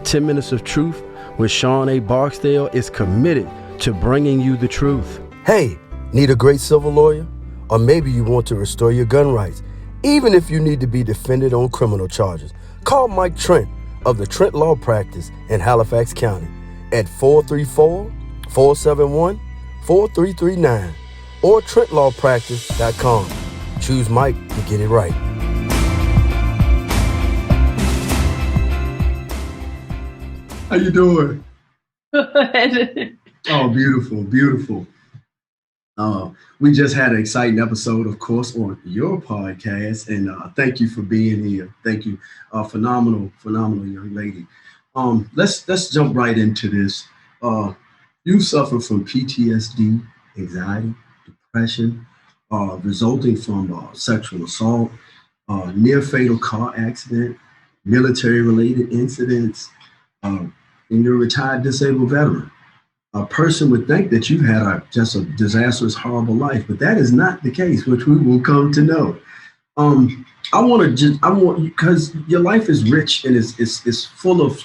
10 Minutes of Truth with Shawn A. Barksdale is committed to bringing you the truth. Hey, need a great civil lawyer? Or maybe you want to restore your gun rights, even if you need to be defended on criminal charges. Call Mike Trent of the Trent Law Practice in Halifax County at 434-471-4339 or TrentLawPractice.com. Choose Mike to get it right. How you doing? Good. Oh, beautiful, beautiful. We just had an exciting episode, of course, on your podcast, and thank you for being here. Thank you, phenomenal young lady. Let's jump right into this. You suffer from PTSD, anxiety, depression, resulting from sexual assault, near fatal car accident, military-related incidents, and you're a retired disabled veteran. A person would think that you've had just a disastrous, horrible life, but that is not the case, which we will come to know. Because your life is rich and it's full of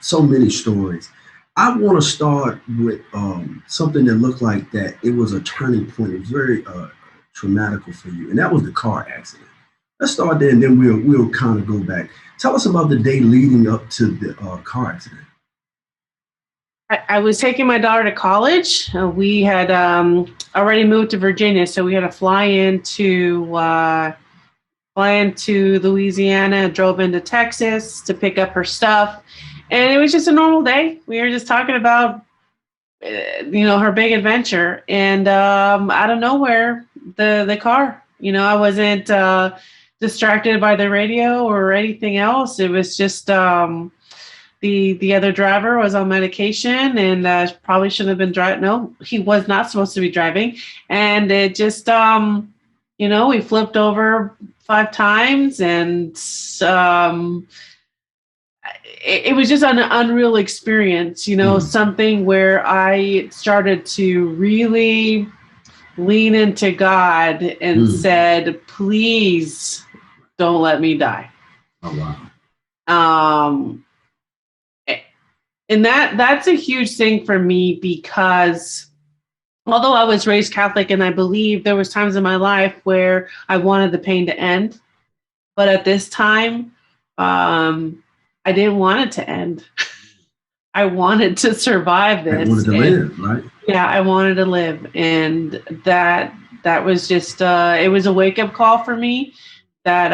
so many stories. I want to start with something that looked like that it was a turning point. It was very traumatic for you, and that was the car accident. Let's start there, and then we'll kind of go back. Tell us about the day leading up to the car accident. I was taking my daughter to college. We had already moved to Virginia, so we had to fly into Louisiana, drove into Texas to pick up her stuff, and it was just a normal day. We were just talking about, her big adventure, and out of nowhere, the car. I wasn't distracted by the radio or anything else. It was just. The other driver was on medication and probably shouldn't have been driving. No, he was not supposed to be driving. And it just, we flipped over 5 times, and it was just an unreal experience, something where I started to really lean into God and said, please don't let me die. Oh, wow. And that's a huge thing for me, because although I was raised Catholic and I believe there was times in my life where I wanted the pain to end, but at this time, I didn't want it to end. I wanted to survive this. I wanted to live, right? Yeah, I wanted to live. And that was just, it was a wake-up call for me. That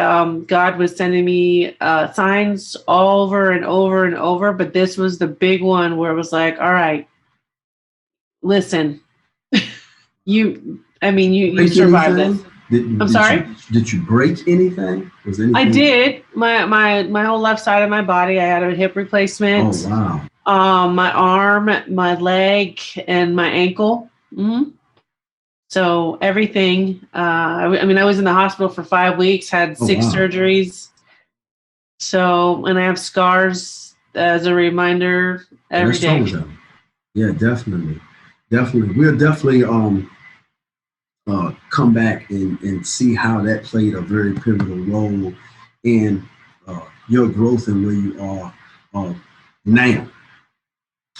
God was sending me signs all over and over and over, but this was the big one where it was like, all right, listen, you survived this. I'm sorry? Did you break anything? Was anything? I did. My whole left side of my body, I had a hip replacement. Oh, wow. My arm, my leg, and my ankle. Mm-hmm. So everything, I was in the hospital for 5 weeks, had 6 surgeries. So, and I have scars as a reminder every day. Yeah, definitely. We'll definitely come back and see how that played a very pivotal role in your growth and where you are now.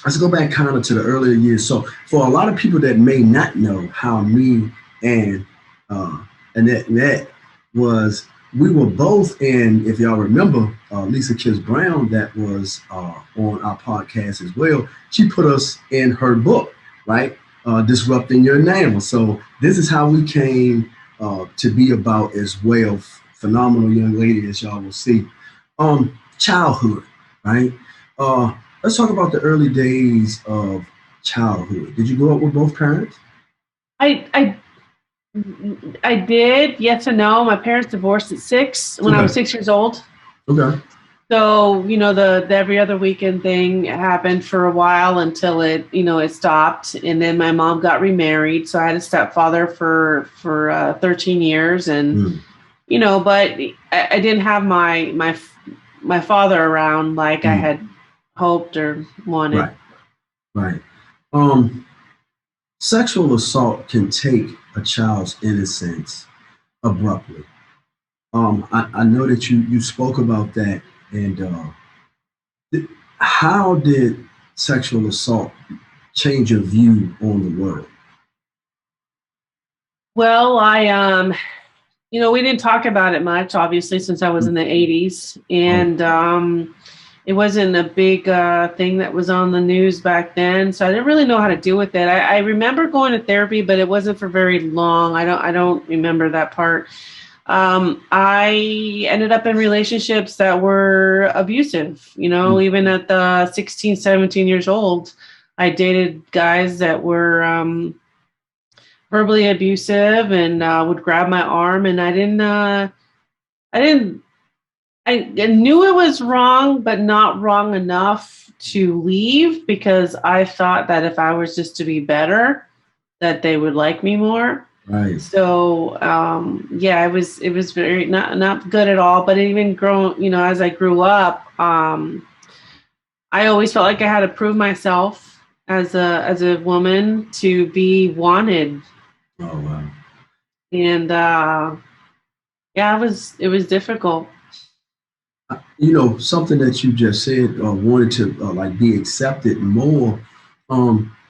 Let's go back kind of to the earlier years. So for a lot of people that may not know how me and Annette was, we were both in, if y'all remember, Lisa Kiss Brown, that was on our podcast as well. She put us in her book, right? Disrupting Your Now. So this is how we came to be about as well. Phenomenal young lady, as y'all will see. Childhood, right? Let's talk about the early days of childhood. Did you grow up with both parents? I did, yes and no. My parents divorced at 6 when I was 6 years old. Okay. So, the every other weekend thing happened for a while until it stopped. And then my mom got remarried. So I had a stepfather for 13 years. And, but I didn't have my father around like I had hoped or wanted. Right. Sexual assault can take a child's innocence abruptly. I know that you spoke about that, and How did sexual assault change your view on the world? Well, we didn't talk about it much, obviously, since I was in the 80s. Oh, And it wasn't a big thing that was on the news back then. So I didn't really know how to deal with it. I remember going to therapy, but it wasn't for very long. I don't remember that part. I ended up in relationships that were abusive, even at the 16, 17 years old. I dated guys that were verbally abusive and would grab my arm, and I didn't, I knew it was wrong, but not wrong enough to leave because I thought that if I was just to be better, that they would like me more. right. So yeah, it was very not good at all. But even as I grew up, I always felt like I had to prove myself as a woman to be wanted, Oh, wow. and yeah, it was difficult. Something that you just said, wanted to like be accepted more.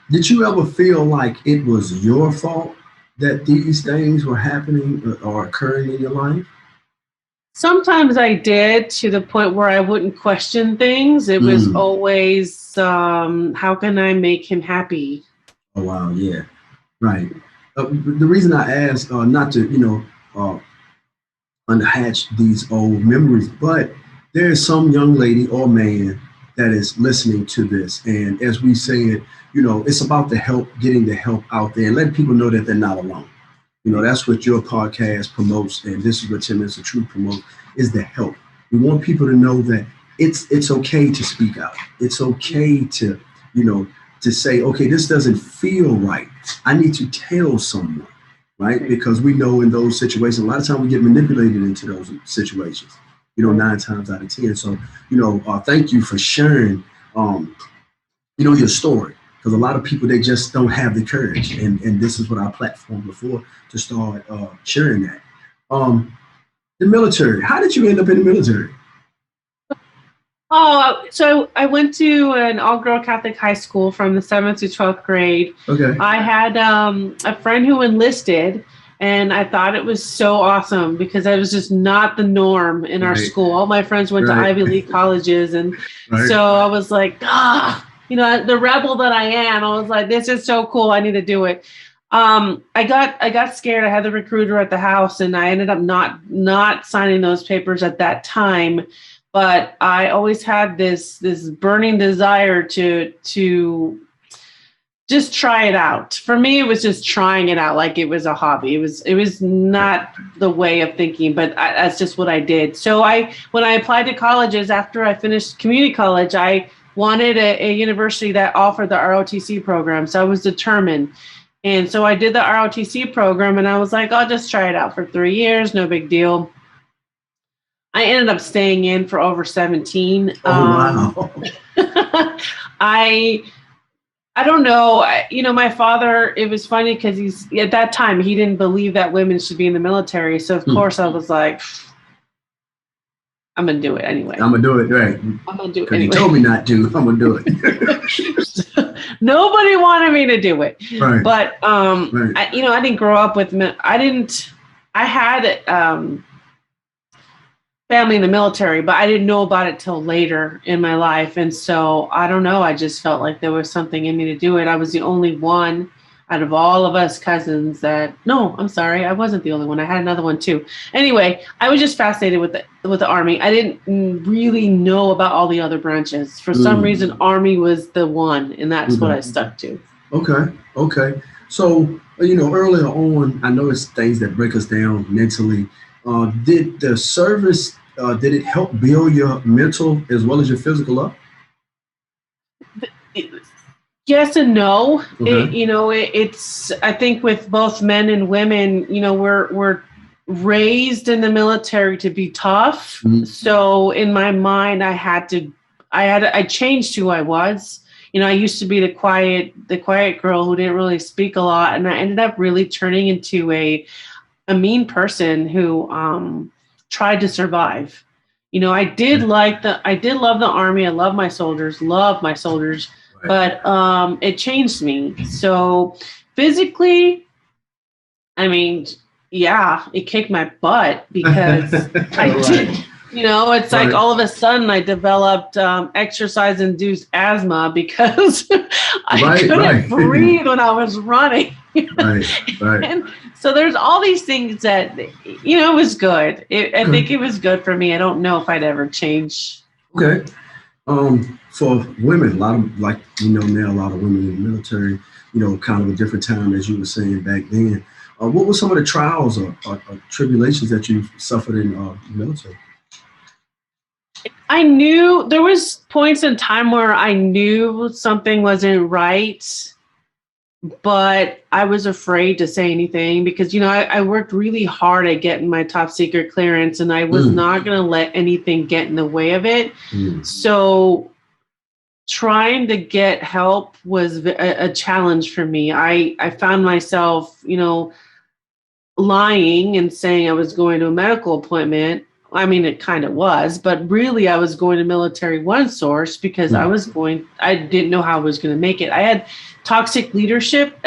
Did you ever feel like it was your fault that these things were happening or occurring in your life? Sometimes I did, to the point where I wouldn't question things. It was Mm. always, how can I make him happy? Oh, wow. Yeah. Right. The reason I asked, not to, unhatch these old memories, but there is some young lady or man that is listening to this. And as we said, it's about the help, getting the help out there and letting people know that they're not alone. That's what your podcast promotes, and this is what 10 Minutes of Truth promotes, is the help. We want people to know that it's okay to speak out. It's okay to, you know, to say, okay, this doesn't feel right. I need to tell someone, right? Because we know in those situations, a lot of times we get manipulated into those situations, 9 times out of 10. So, thank you for sharing, your story. Because a lot of people, they just don't have the courage. And this is what our platform before to start sharing that. Um, the military. How did you end up in the military? Oh, so I went to an all-girl Catholic high school from the 7th to 12th grade. Okay. I had a friend who enlisted, and I thought it was so awesome because I was just not the norm in our Right. school. All my friends went to Right. Ivy League colleges, and Right. so I was like, the rebel that I am. I was like, this is so cool. I need to do it. I got scared. I had the recruiter at the house, and I ended up not signing those papers at that time. But I always had this burning desire to just try it out. For me, it was just trying it out like it was a hobby. It was not the way of thinking, but that's just what I did. So when I applied to colleges after I finished community college, I wanted a university that offered the ROTC program. So I was determined. And so I did the ROTC program, and I was like, I'll just try it out for 3 years. No big deal. I ended up staying in for over 17. Oh, wow. I don't know. My father, it was funny because at that time, he didn't believe that women should be in the military. So, of course, I was like, I'm going to do it anyway. I'm going to do it, right. I'm going to do it Because anyway. he told me not to. I'm going to do it. Nobody wanted me to do it. Right. But, Right. I didn't grow up with men. I had family in the military, but I didn't know about it till later in my life. And so I don't know. I just felt like there was something in me to do it. I was the only one out of all of us cousins no, I'm sorry. I wasn't the only one. I had another one too. Anyway, I was just fascinated with the Army. I didn't really know about all the other branches. For some reason, Army was the one, and that's what I stuck to. Okay. So, earlier on, I know it's things that break us down mentally. Did the service, did it help build your mental as well as your physical up? Yes and no. Okay. It's I think with both men and women, we're raised in the military to be tough. Mhm. So in my mind, I changed who I was. I used to be the quiet girl who didn't really speak a lot, and I ended up really turning into a mean person who tried to survive. You know, I did love the Army. I love my soldiers, Right. but it changed me. So physically, I mean, yeah, it kicked my butt because I did, Right. you know, it's like Right. all of a sudden I developed exercise induced asthma because I Right. couldn't Right. breathe when I was running. Right. Right. And so there's all these things that, you know, it was good. I think it was good for me. I don't know if I'd ever change. Okay. For women, a lot of, like, you know, now a lot of women in the military, you know, kind of a different time, as you were saying back then. What were some of the trials or tribulations that you suffered in the military? I knew there was points in time where I knew something wasn't right, but I was afraid to say anything because, you know, I worked really hard at getting my top secret clearance and I was not going to let anything get in the way of it. So trying to get help was a challenge for me. I found myself, you know, lying and saying I was going to a medical appointment. I mean, it kind of was, but really I was going to Military One Source because I didn't know how I was going to make it. I had toxic leadership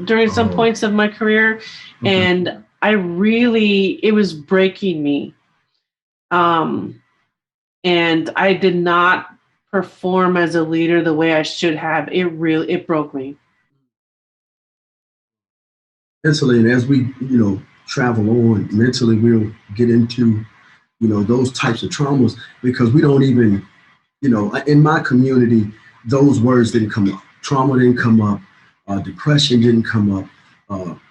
during some points of my career. And it was breaking me. And I did not perform as a leader the way I should have. It broke me. Mentally, and as we, you know, travel on mentally, we'll get into, you know, those types of traumas because we don't even, you know, in my community, those words didn't come up. Trauma didn't come up. Depression didn't come up.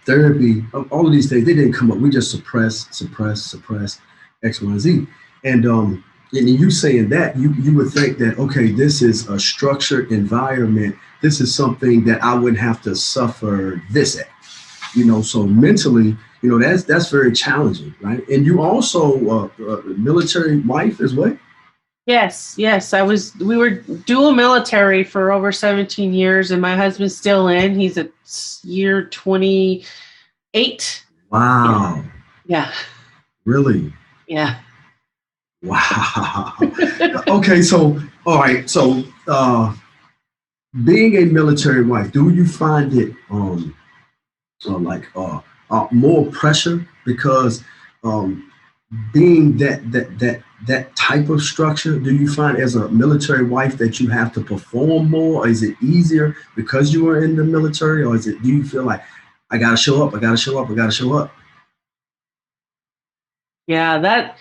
Therapy, all of these things, they didn't come up. We just suppress, X, Y, Z. And you saying that, you would think that, okay, this is a structured environment. This is something that I wouldn't have to suffer this at. You know, so mentally, you know, that's very challenging, right? And you also a military wife as well. Yes. We were dual military for over 17 years and my husband's still in. He's at year 28. Wow. Yeah. Really? Yeah. Wow. Okay, so all right, so being a military wife, do you find it more pressure because um, being that type of structure, do you find as a military wife that you have to perform more? Or is it easier because you were in the military, or do you feel like I gotta show up, I gotta show up, I gotta show up? Yeah,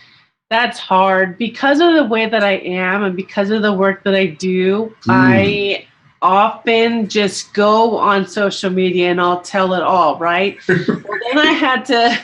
that's hard because of the way that I am and because of the work that I do. I often just go on social media and I'll tell it all, right? Well, then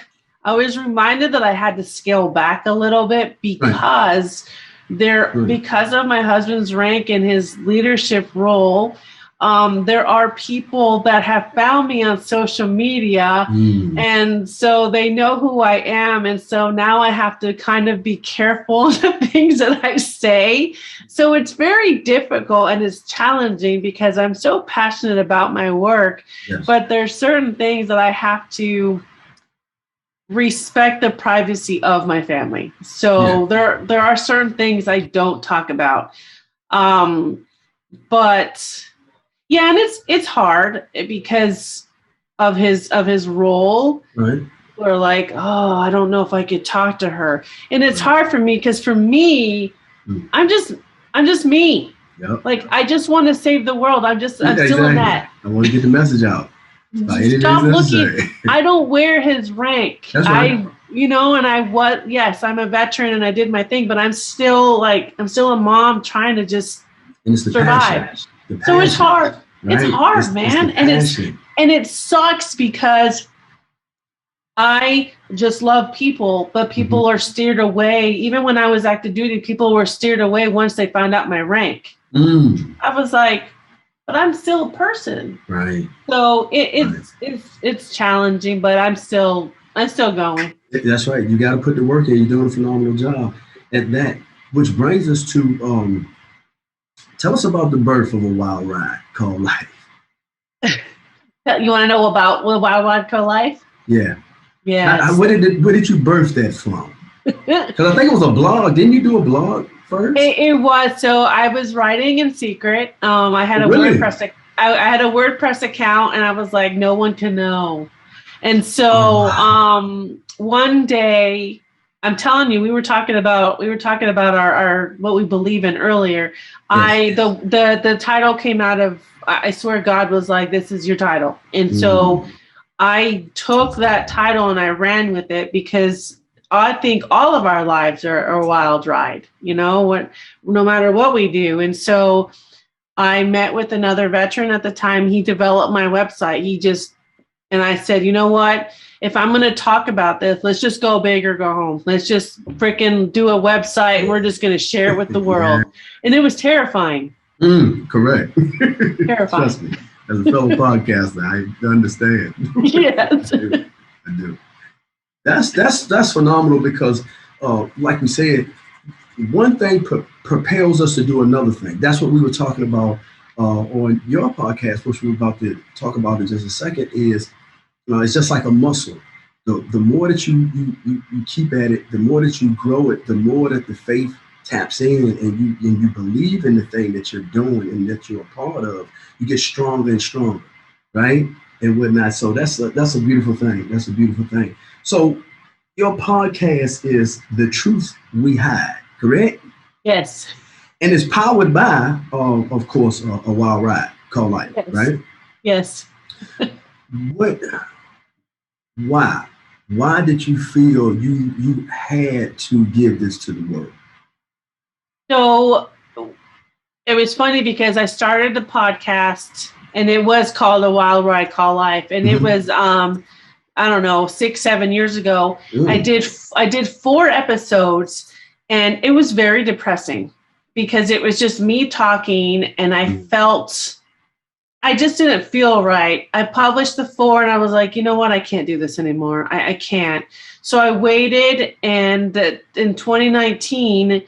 I was reminded that I had to scale back a little bit because because of my husband's rank and his leadership role. There are people that have found me on social media and so they know who I am. And so now I have to kind of be careful of the things that I say. So it's very difficult and it's challenging because I'm so passionate about my work, but there's certain things that I have to respect the privacy of my family. So there are certain things I don't talk about. But yeah, and it's hard because of his role. Right. We're like, oh, I don't know if I could talk to her, and it's hard for me because for me, I'm just me. Yep. Like I just want to save the world. I'm still Annette. I want to get the message out. Stop looking. I don't wear his rank. That's right. Yes, I'm a veteran and I did my thing, but I'm still a mom trying to just survive. So it's hard. Right? It's hard, man. And it sucks because I just love people, but people are steered away. Even when I was active duty, people were steered away once they found out my rank. I was like, but I'm still a person. Right. So it's challenging, but I'm still going. That's right. You got to put the work in. You're doing a phenomenal job at that. Which brings us to tell us about the birth of a wild ride called life. You want to know about what wild ride called life? Yeah. Yeah. Where did you birth that from? Because I think it was a blog. Didn't you do a blog first? It was. So I was writing in secret. I had a Really? I had a WordPress account, and I was like, no one can know. And so one day, I'm telling you, we were talking about our what we believe in earlier. Yes. The title came out of, I swear God was like, this is your title. And so I took that title and I ran with it, because I think all of our lives are a wild ride, no matter what we do. And so I met with another veteran at the time. He developed my website. And I said, you know what? If I'm going to talk about this, let's just go big or go home. Let's just freaking do a website, and we're just going to share it with the world. And it was terrifying. Correct. Terrifying. Trust me. As a fellow podcaster, I understand. Yes. I do. That's phenomenal, because, like we said, one thing propels us to do another thing. That's what we were talking about on your podcast, which we're about to talk about in just a second. Is it's just like a muscle. The more that you keep at it, the more that you grow it, the more that the faith taps in, and you believe in the thing that you're doing and that you're a part of. You get stronger and stronger, right, and whatnot. So that's a beautiful thing. That's a beautiful thing. So your podcast is The Truth We Hide, correct? Yes. And it's powered by, of course, a wild ride called life, Yes. right? Yes. Why did you feel you had to give this to the world? So it was funny, because I started the podcast, and it was called A Wild Ride Called Life. And it was, I don't know, 6-7 years ago. I did 4 episodes, and it was very depressing, because it was just me talking, and I just didn't feel right. I published the 4, and I was like, you know what? I can't do this anymore. I can't. So I waited, and in 2019,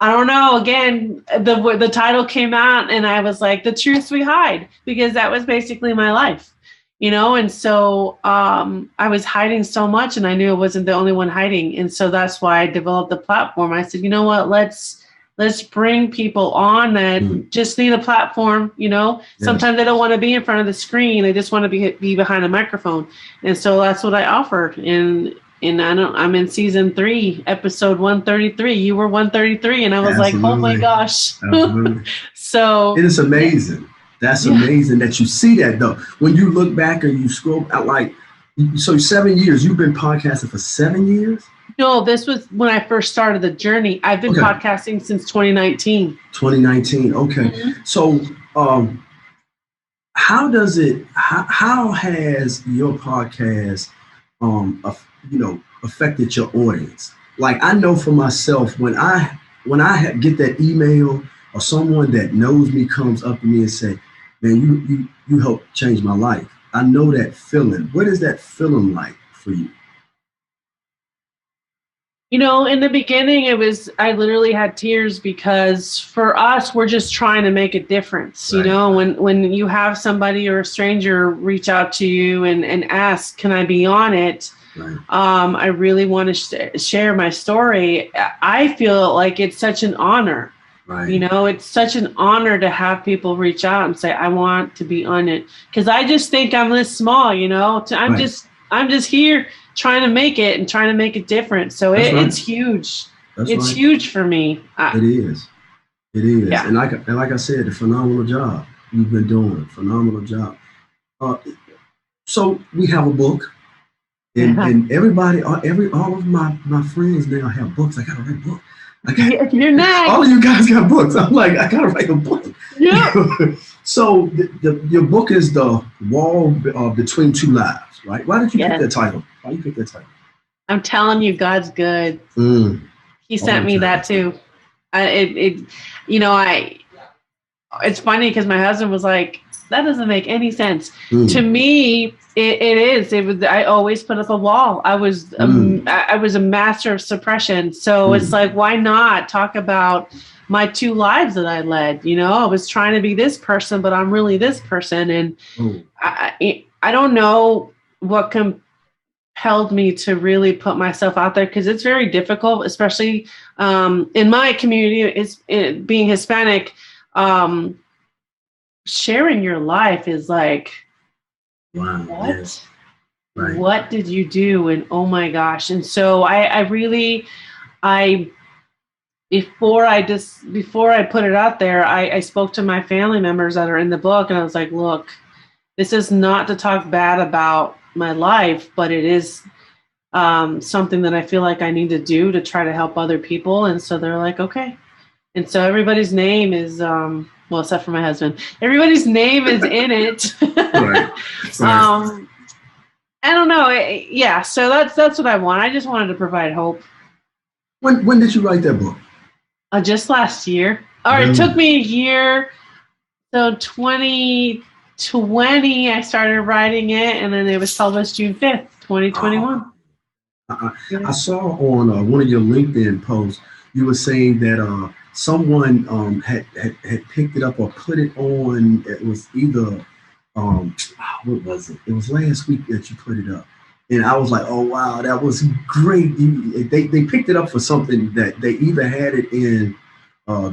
I don't know, again, the title came out, and I was like, The Truth We Hide, because that was basically my life, and so I was hiding so much, and I knew I wasn't the only one hiding. And so that's why I developed the platform. I said, you know what, let's bring people on that just need a platform. Yes. Sometimes they don't want to be in front of the screen. They just want to be behind a microphone. And so that's what I offered. And I'm in season 3, episode 133. You were 133, and I was like, oh my gosh. Absolutely. So it is amazing. That's amazing that you see that, though. When you look back and you scroll out, so 7 years, you've been podcasting for 7 years? No, this was when I first started the journey. I've been podcasting since 2019. 2019. Okay. So, how has your podcast, affected your audience? Like, I know for myself, when I get that email, or someone that knows me comes up to me and say, man, you helped change my life. I know that feeling. What is that feeling like for you? In the beginning, I literally had tears, because for us, we're just trying to make a difference. Right. When you have somebody or a stranger reach out to you and ask, can I be on it? Right. I really want to share my story. I feel like it's such an honor. Right. It's such an honor to have people reach out and say, I want to be on it. Because I just think I'm this small, I'm just here trying to make it and trying to make a difference. So it's huge. It's huge for me. It is. Yeah. And like I said, a phenomenal job you've been doing. Phenomenal job. So we have a book, and everybody, all of my friends now have books. I gotta write a book. You're next. All of you guys got books. I'm like, I gotta write a book. Yeah. So your book is The Wall Between Two Lives, right? Why did you pick that title? Why you pick that title? I'm telling you, God's good. He sent me that too. It's funny, because my husband was like, that doesn't make any sense. To me, it is. It was. I always put up a wall. I was a master of suppression. So it's like, why not talk about my 2 lives that I led? I was trying to be this person, but I'm really this person. And I don't know what compelled me to really put myself out there, because it's very difficult, especially in my community, being Hispanic. Sharing your life is like, Wow. what? Yes. Right. What did you do? And oh my gosh. And so before I put it out there, I spoke to my family members that are in the book, and I was like, look, this is not to talk bad about my life, but it is something that I feel like I need to do to try to help other people. And so they're like, okay. And so everybody's name is, well, except for my husband, everybody's name is in it. Right. I don't know. Yeah. So that's what I want. I just wanted to provide hope. When did you write that book? Just last year. Or it took me a year. So 2020, I started writing it, and then it was published June 5th, 2021. I saw on one of your LinkedIn posts, you were saying that someone had picked it up or put it on. It was either what was it? It was last week that you put it up, and I was like, oh wow, that was great. They picked it up for something that they either had it in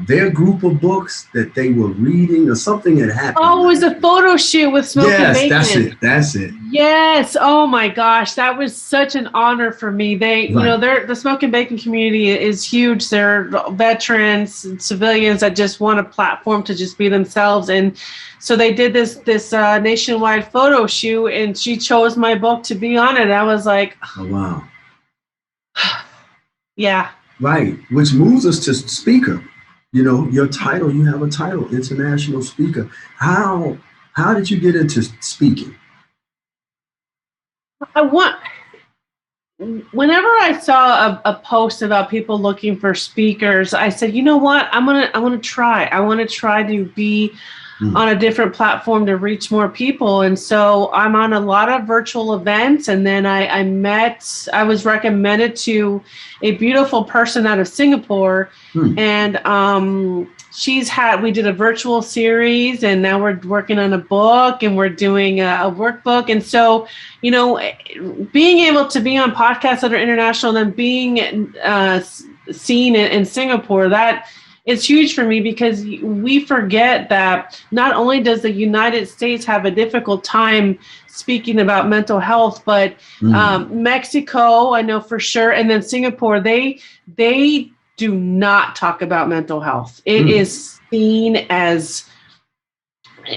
their group of books that they were reading, or something had happened. Oh, it was a photo shoot with Smoke and Bacon. Yes, that's it. Yes. Oh my gosh, that was such an honor for me. You know, the Smoke and Bacon community is huge. They're veterans and civilians that just want a platform to just be themselves, and so they did this nationwide photo shoot, and she chose my book to be on it. I was like, oh wow, yeah, right. Which moves us to speaker. You know, your title, you have a title, international speaker. How did you get into speaking? Whenever I saw a post about people looking for speakers, I said, you know what, I want to try. I want to try to be on a different platform to reach more people. And so I'm on a lot of virtual events. And then I was recommended to a beautiful person out of Singapore. And we did a virtual series, and now we're working on a book, and we're doing a workbook. And so, you know, being able to be on podcasts that are international and then being seen in Singapore, that it's huge for me, because we forget that not only does the United States have a difficult time speaking about mental health, but Mexico, I know for sure, and then Singapore, they do not talk about mental health. It is seen as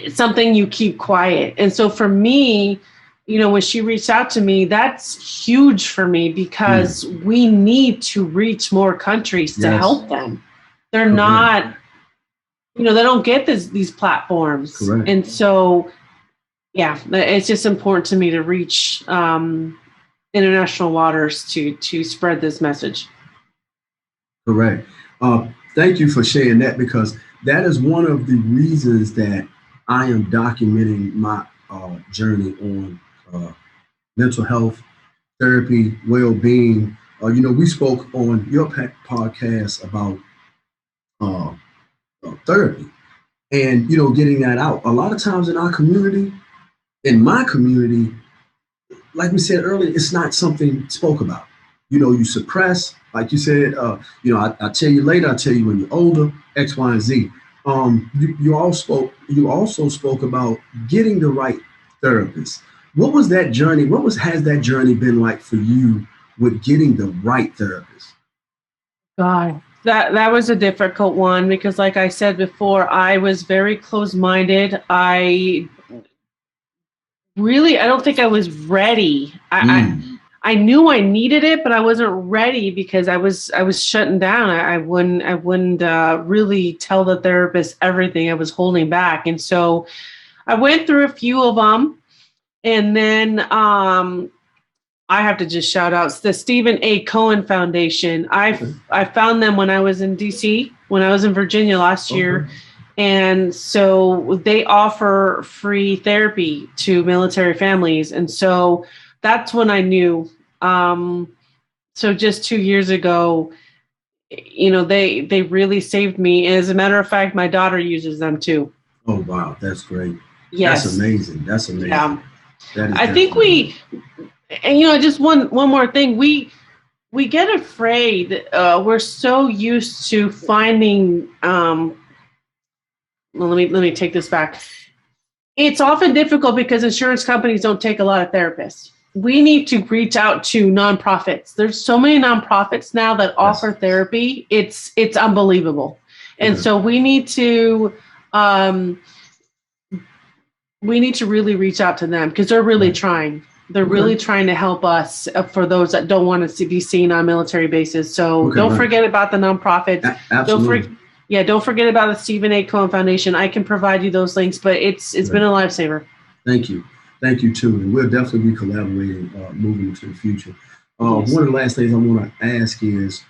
something you keep quiet. And so for me, you know, when she reached out to me, that's huge for me, because we need to reach more countries to help them. They're not, you know, they don't get these platforms. Correct. And so, yeah, it's just important to me to reach international waters to spread this message. Correct. Thank you for sharing that, because that is one of the reasons that I am documenting my journey on mental health, therapy, well-being. You know, we spoke on your podcast about therapy, and, you know, getting that out. A lot of times in our community, in my community, like we said earlier, it's not something spoke about. You know, you suppress, like you said, you know, I'll tell you later, I'll tell you when you're older, X, Y, and Z. You also spoke about getting the right therapist. What was that journey? Has that journey been like for you with getting the right therapist? God, that was a difficult one, because like I said before, I was very closed-minded. I don't think I was ready. I knew I needed it, but I wasn't ready, because I was shutting down. I wouldn't really tell the therapist everything. I was holding back. And so I went through a few of them, and then I have to just shout out the Stephen A. Cohen Foundation. I found them when I was in DC, when I was in Virginia last year. And so they offer free therapy to military families. And so that's when I knew. So just 2 years ago, you know, they really saved me. As a matter of fact, my daughter uses them too. Oh, wow. That's great. Yes. That's amazing. That's amazing. Yeah. I think And just one more thing. We get afraid. We're so used to finding. Well, let me take this back. It's often difficult because insurance companies don't take a lot of therapists. We need to reach out to nonprofits. There's so many nonprofits now that offer therapy. It's unbelievable. And so we need to really reach out to them because they're really trying. They're really trying to help us for those that don't want to be seen on military bases. So don't forget about the nonprofits. Absolutely. Don't forget about the Stephen A. Cohen Foundation. I can provide you those links, but it's been a lifesaver. Thank you too, and we'll definitely be collaborating moving into the future. One of the last things I want to ask is,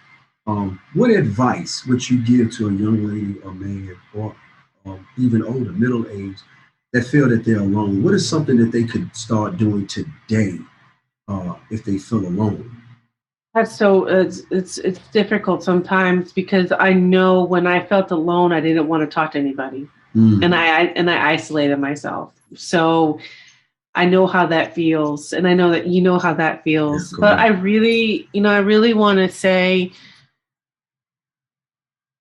what advice would you give to a young lady or man, or even older, middle age, that feel that they're alone? What is something that they could start doing today if they feel alone? That's so it's difficult sometimes because I know when I felt alone, I didn't want to talk to anybody, and I isolated myself. So I know how that feels, and I know that you know how that feels. But I really want to say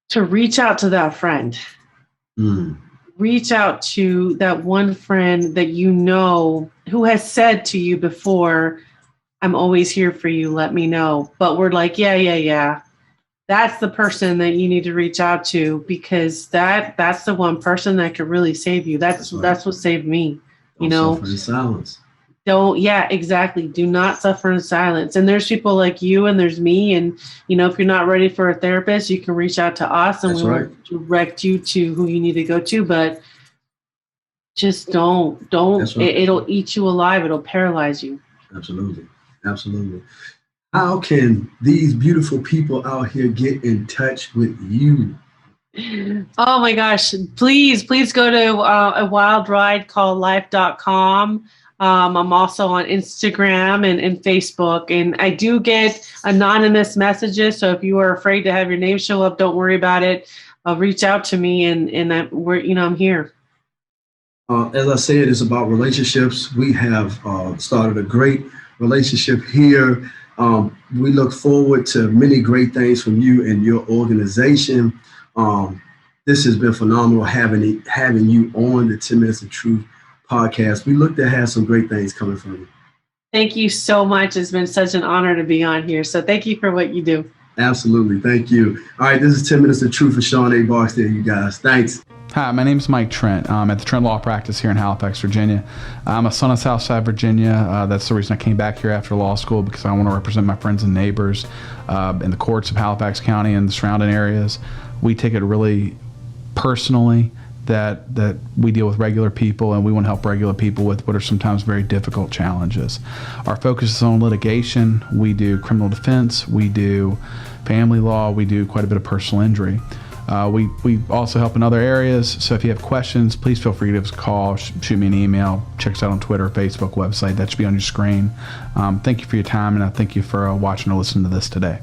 to reach out to that friend. Reach out to that one friend that who has said to you before, I'm always here for you, let me know. But we're like, yeah. That's the person that you need to reach out to because that's the one person that could really save you. That's what saved me. Don't suffer in silence. Exactly. Do not suffer in silence. And there's people like you and there's me. And, if you're not ready for a therapist, you can reach out to us and we'll direct you to who you need to go to. But just don't. It'll eat you alive. It'll paralyze you. Absolutely. How can these beautiful people out here get in touch with you? Oh my gosh. Please go to a wild ride called life.com. I'm also on Instagram and Facebook, and I do get anonymous messages. So if you are afraid to have your name show up, don't worry about it. Reach out to me and I'm here. As I said, it's about relationships. We have started a great relationship here. We look forward to many great things from you and your organization. This has been phenomenal having you on the 10 Minutes of Truth podcast. We look to have some great things coming from you. Thank you so much. It's been such an honor to be on here. So thank you for what you do. Absolutely. Thank you. All right. This is 10 Minutes of Truth for Shawn A. Barksdale, you guys. Thanks. Hi, my name is Mike Trent. I'm at the Trent Law Practice here in Halifax, Virginia. I'm a son of Southside Virginia. That's the reason I came back here after law school, because I want to represent my friends and neighbors in the courts of Halifax County and the surrounding areas. We take it really personally that we deal with regular people, and we want to help regular people with what are sometimes very difficult challenges. Our focus is on litigation. We do criminal defense. We do family law. We do quite a bit of personal injury. We also help in other areas, so if you have questions, please feel free to give us a call, shoot me an email, check us out on Twitter, Facebook, website. That should be on your screen. Thank you for your time, and I thank you for watching or listening to this today.